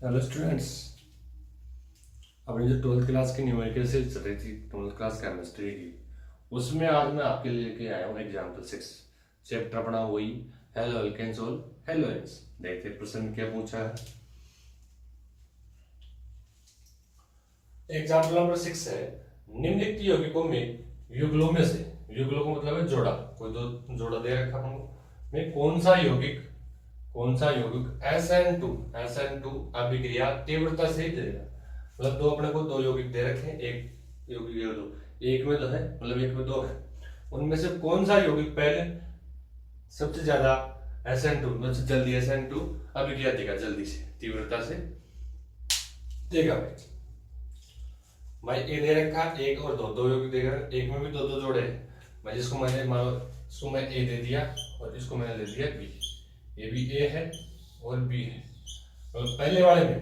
Hello students. अपनी जो 12th class की न्यूमेरिकल सीरीज चल रही थी, 12th क्लास केमिस्ट्री की, उसमें आज मैं आपके लिए लेके आया हूँ एग्जाम्पल 6। चैप्टर अपना वही हेलो एल्केन्स और हेलोइंस। देखते हैं प्रश्न क्या पूछा है। एग्जाम्पल नंबर 6 है, निम्नलिखित यौगिकों में युगलों में से, युगलों का मतलब है जोड़ा, कोई दो जोड़ा दे रखा हमको, में कौन सा यौगिक SN2 अभिक्रिया तीव्रता से ही देगा। मतलब दो अपने को दो यौगिक दे रखे हैं, एक यौगिक ये दो, एक में दो है, मतलब एक में दो है, उनमें से कौन सा यौगिक पहले सबसे ज्यादा SN2 मतलब जल्दी SN2 अभिक्रिया देगा, जल्दी से तीव्रता से देगा। भाई ए दे रखा एक और दो, दो यौगिक देगा, एक में भी दो दो जोड़े हैं भाई, जिसको मैंने मान लो इसको मैं ए दे दिया और इसको मैंने दे दिया बी, ये भी ए है और बी है। तो पहले वाले में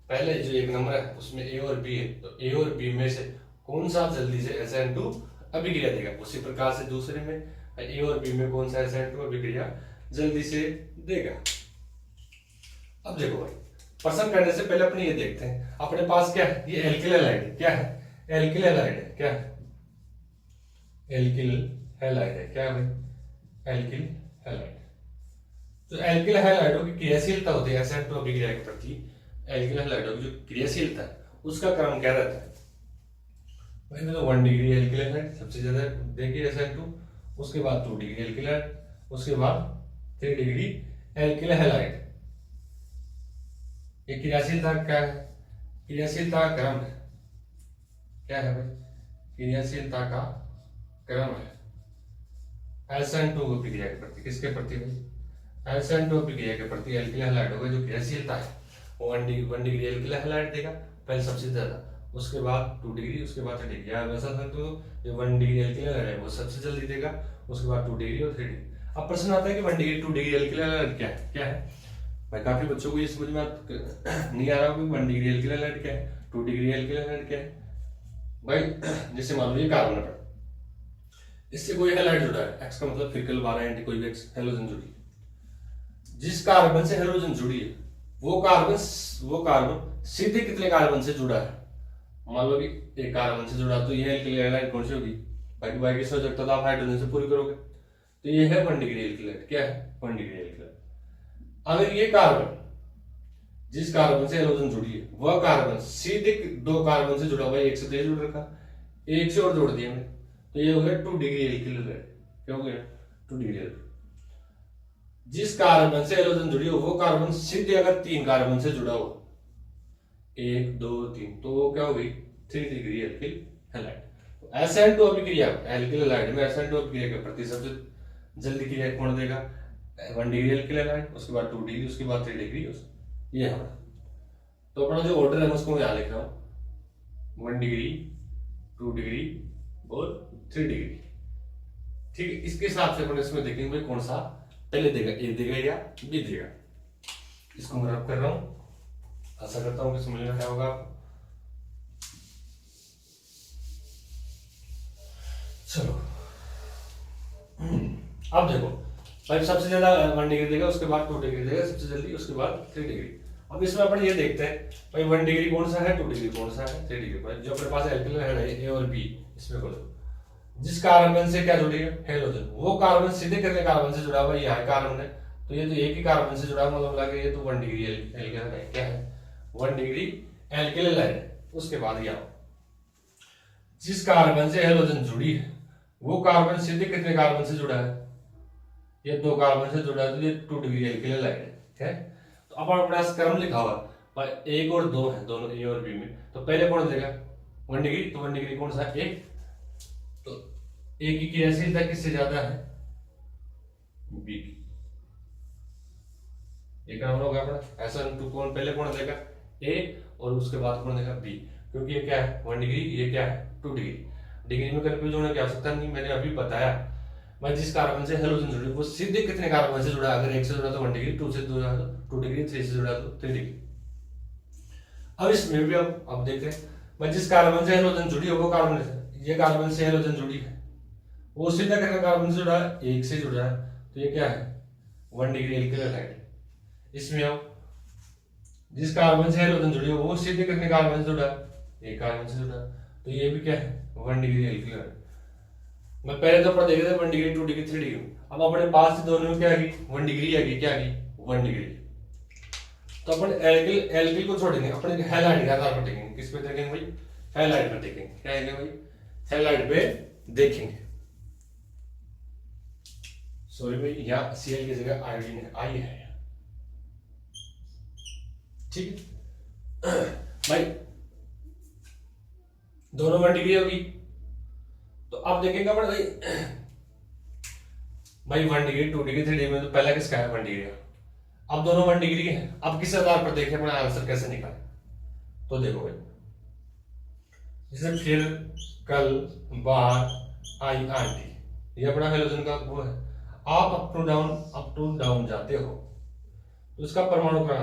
पहले जो एक नंबर है उसमें ए और बी है, तो ए और बी में से कौन सा जल्दी से SN2 अभिक्रिया देगा। उसी प्रकार से दूसरे में ए और बी में कौन सा SN2 अभिक्रिया जल्दी से देगा। अब देखो भाई, प्रश्न करने से पहले अपने ये देखते हैं अपने पास क्या है, ये एल्किल हैलाइड क्या है, एल्किल हैलाइड है, क्या है एल्किल हैलाइड है, क्या है भाई एल्किल हैलाइड। तो एल्किल हैलाइडों की क्रियाशीलता होती है SN2 अभिक्रिया के प्रति, एल्किल हैलाइडों की जो क्रियाशीलता है उसका क्रम क्या रहता है भाई। तो 1 डिग्री एल्किल हैलाइड सबसे ज्यादा देखिए SN2, उसके बाद 2 डिग्री एल्किल हैलाइड, उसके बाद 3 डिग्री एल्किल हैलाइड। ये क्रियाशीलता क्या है, क्रियाशीलता का क्रम है, क्या है भाई क्रियाशीलता का क्रम है SN2 अभिक्रिया के प्रति, किसके प्रति भाई SN2 अभिक्रिया के प्रति एल्किल हैलाइडों का जो क्रियाशीलता है वो 1 डिग्री एल्किल हैलाइड देगा पहले सबसे ज्यादा, उसके बाद 2 डिग्री, उसके बाद 3 डिग्री। या वैसा था तो जो 1 डिग्री एल्किल हैलाइड है वो सबसे जल्दी देगा, उसके बाद 2 डिग्री और 3 डिग्री। अब प्रश्न आता है कि 1 डिग्री 2 डिग्री एल्किल हैलाइड क्या है, क्या है भाई। काफी बच्चों को ये समझ में नहीं आ रहा होगा 1 डिग्री एल्किल हैलाइड क्या है, 2 डिग्री एल्किल हैलाइड क्या है भाई। जैसे मान लो ये कार्बन है, इससे कोई हैलाइड जुड़ा है, एक्स का मतलब फिरकल 12 एंटी कोई भी हेलोजन जुड़ी है। जिस कार्बन से हेलोजन जुड़ी है वो कार्बन सीधे कितने कार्बन से जुड़ा है। मान लो कि एक कार्बन से जुड़ा तो ये एल्किल हैलाइड कौन सी होगी भाई, बाकी की सोचता आप हाइड्रोजन से पूरी करोगे, तो ये है 1 डिग्री एल्किल हैलाइड, क्या है 1 डिग्री एल्किल हैलाइड। अगर ये कार्बन जिस कार्बन से हेलोजन जुड़ी है वह कार्बन सीधे दो कार्बन से जुड़ा हुआ है, एक से तो जुड़ रखा, एक से और जोड़ दिया हमने, तो ये हो गया 2 डिग्री एल्किल हैलाइड, क्या हो गया 2 डिग्री एल्किल। जिस कार्बन से हेलोजन जुड़ी हो वो कार्बन सीधे अगर 3 कार्बन से जुड़ा हो 1 2 3, तो वो क्या हो गई 3 डिग्री एल्किल हैलाइड। SN2 अभिक्रिया एल्किल हैलाइड में SN2 अभिक्रिया के प्रति सबसे जल्दी क्रिया कौन देगा 1 डिग्री एल्किल हैलाइड, उसके बाद 2 डिग्री, उसके बाद 3 डिग्री, ये हमारा। तो अपना जो ऑर्डर है उसको मैं यहाँ लिख रहा हूँ 1 डिग्री 2 डिग्री और 3 डिग्री, ठीक है। इसके हिसाब से अपन इसमें देखेंगे भाई कौन सा पहले देगा, ए देगा या बी देगा। इसको मैं रब कर रहा हूं, आशा करता हूं कि समझ में आया होगा आपको। चलो अब देखो भाई, सबसे ज्यादा 1 डिग्री देगा, उसके बाद 2 डिग्री देगा सबसे जल्दी, उसके बाद 3 डिग्री। अब इसमें अपन ये देखते हैं भाई 1 डिग्री कौन सा है, 2 डिग्री कौन सा है, 3 डिग्री भाई। जो अपने पास एल्किल है ए और बी, इसमें बोलो जिस कार्बन से क्या जुड़ी है हेलोजन, वो कार्बन सीधे कितने कार्बन से जुड़ा हुआ है, यह कार्बन है, तो ये तो एक ही कार्बन से जुड़ा, मतलब लगा ये तो 1 डिग्री एल्किल है, क्या है 1 डिग्री एल्किल हैलाइड। उसके बाद यहाँ जिस कार्बन से हेलोजन जुड़ी है वो कार्बन सीधे कितने कार्बन से जुड़ा है, ये 2 कार्बन से जुड़ा है, तो ये 2 डिग्री एल्किल हैलाइड है। तो अब अपने पास क्रम लिखा हुआ भाई 1 और 2 है, दोनों ए और बी में, तो पहले कौन देगा 1 डिग्री, तो 1 डिग्री कौन सा एक, तो ए की क्रियाशीलता किससे ज्यादा है बी की, एक नंबर होगा अपना। SN2 कौन पहले कौन देगा ए और उसके बाद कौन देगा बी, क्योंकि ये क्या है 1 डिग्री, ये क्या है 2 डिग्री। डिग्री में कंफ्यूज होने की आवश्यकता नहीं, मैंने अभी बताया मैं जिस कार्बन से हेलोजन जुड़ी वो सीधे कितने कार्बन से जुड़ा, अगर एक से जुड़ा तो 1 डिग्री, 2 से जुड़ा तो 2 डिग्री, 3 से जुड़ा तो 3 डिग्री। अब इसमें भी अब देखते हैं मैं जिस कार्बन से हेलोजन जुड़ी है वो कार्बन, ये कार्बन से हेलोजन जुड़ी है वो सीधा कितने कार्बन से जुड़ा है, एक से जुड़ा है, तो ये क्या है 1 डिग्री एल्किल हैलाइड। इसमें अब जिस कार्बन से हेलोजन जुड़ी हो वो सीधे कितने कार्बन से जुड़ा है, एक कार्बन से जुड़ा। तो ये भी क्या है 1 डिग्री एल्किल है। मैं पहले तो पढ़ देखे थे 1 डिग्री 2 डिग्री 3 डिग्री, अब अपने पास से दोनों में क्या आ गई 1 डिग्री आ गई, क्या आ गई 1 डिग्री। तो अपन एल्किल एल्किल को छोड़ेंगे, अपने हैलाइड का आधार पर देखेंगे, किस पे देखेंगे भाई हैलाइड पे देखेंगे, क्या है भाई हैलाइड पे देखेंगे। सॉरी भाई यहाँ Cl की जगह आयोडीन है, आई है ठीक है भाई, दोनों 1 डिग्री होगी। तो अब देखेंगे अपन भाई 1 डिग्री 2 डिग्री 3 डिग्री में तो पहला किसका है 1 डिग्री, अब दोनों 1 डिग्री है। अब किस आधार पर देखें अपना आंसर कैसे निकाले, तो देखो भाई जैसे फिर कल बाहर आई आंटी, ये अपना हेलोजन का वो है। आप अप टू डाउन जाते हो तो इसका परमाणु आकार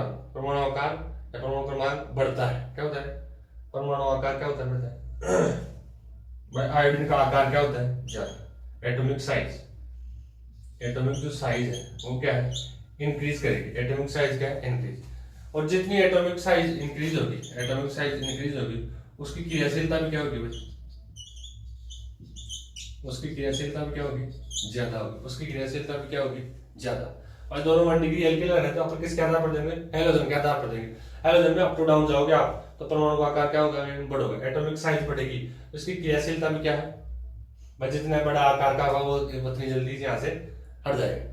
या परमाणु क्रमांक बढ़ता है, क्या होता है परमाणु आकार क्या होता है बढ़ता है भाई। आयोडीन का आकार क्या होता है ज्यादा, एटॉमिक साइज, एटॉमिक जो साइज है वो क्या है इंक्रीज करेगी, एटॉमिक साइज क्या है इंक्रीज। और जितनी एटॉमिक साइज इंक्रीज होगी, एटॉमिक साइज इंक्रीज होगी उसकी क्रियाशीलता भी क्या होगी भाई, उसकी क्रियाशीलता भी क्या होगी ज्यादा होगी, उसकी क्रियाशीलता भी क्या होगी ज्यादा। और दोनों 1 डिग्री एल्किल है तो अपन किसके आधार पर देंगे हेलोजन के आधार पर देंगे। हेलोजन में अप टू डाउन जाओगे आप तो परमाणु का आकार क्या होगा बढ़ोगे, एटॉमिक साइज बढ़ेगी, उसकी क्रियाशीलता भी क्या है भाई, जितना बड़ा आकार का होगा वो उतनी जल्दी यहाँ से हट जाएगा।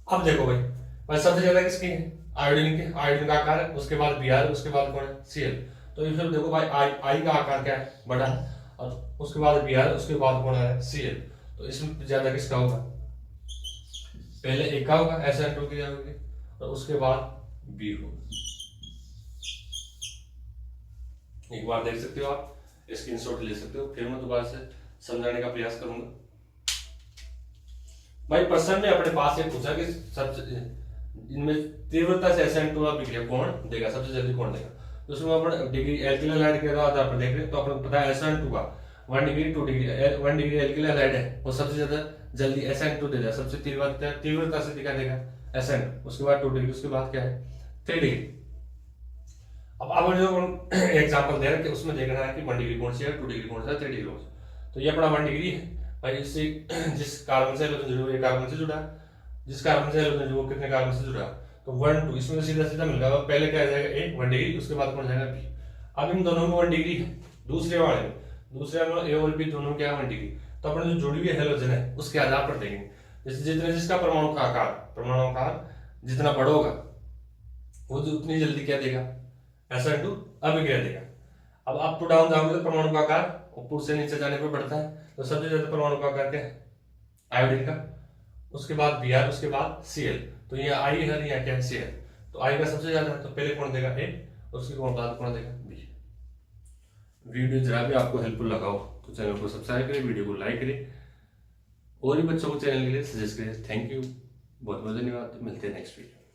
अब देखो भाई सबसे ज्यादा किसकी है आयोडीन की, आयोडीन का आकार है, उसके बाद Br, उसके बाद कौन है Cl। तो इसमें देखो भाई आई का आकार क्या है बड़ा है, और उसके बाद Br, उसके बाद कौन है Cl। तो इसमें ज्यादा किसका होगा, पहले ए का होगा SN2 की जाएगी और उसके बाद बी होगा। एक बार देख सकते हो आप, स्क्रीनशॉट ले सकते हो, फिर मैं दोबारा से समझाने का प्रयास करूंगा। भाई प्रश्न में अपने पास ये पूछा कि सबसे इनमें तीव्रता से SN2 अभिक्रिया कौन देगा, सबसे जल्दी कौन देगा। तो उसमें अपन डिग्री एल्किल हैलाइड के आधार पर देख रहे हैं तो अपन पता है SN2 का 1 degree 2 degree 1 degree alkyl halide है वो सबसे ज्यादा जल्दी SN2 दे देगा, सबसे तीव्रता से दिखा देगा SN, उसके बाद 2 डिग्री, उसके बाद क्या है 3 डिग्री। अब जो एग्जांपल दे रहे हैं कि उसमें देखना है कि 1 डिग्री कौन सी है, 2 डिग्री कौन सा है, 3 डिग्री कौन सा। तो ये अपना 1 डिग्री है भाई, इससे जिस कार्बन से हेलोजन जुड़ा है कार्बन से जुड़ा, जिस कार्बन से हेलोजन जुड़ा कितने कार्बन से जुड़ा, तो 1 2 इसमें सीधा सीधा मिल जाएगा, पहले क्या आ जाएगा ए 1 डिग्री, उसके बाद कौन जाएगा बी। अब इन दोनों में 1 डिग्री है, दूसरे में ए और बी दोनों क्या है 1 डिग्री। तो अपने जो जुड़ी हुई हेलोजन है उसके आधार पर देंगे, जैसे जितने जिसका परमाणु आकार जितना बड़ा होगा वो उतनी जल्दी क्या देगा SN2 अभिक्रिया देगा। अब अप टू डाउन जाओगे तो परमाणु का आकार ऊपर से नीचे जाने पर बढ़ता है, तो सबसे ज्यादा परमाणु का आकार क्या है आयोडीन का, उसके बाद Br, उसके बाद Cl। तो ये आई है, यहाँ क्या है Cl, तो आई का सबसे ज्यादा है तो पहले कौन देगा ए, उसके बाद कौन देगा बी। वीडियो जरा भी आपको हेल्पफुल लगा हो तो चैनल को सब्सक्राइब करें, वीडियो को लाइक करें और भी बच्चों को चैनल के लिए सजेस्ट करें। थैंक यू, बहुत बहुत धन्यवाद, मिलते हैं नेक्स्ट वीडियो।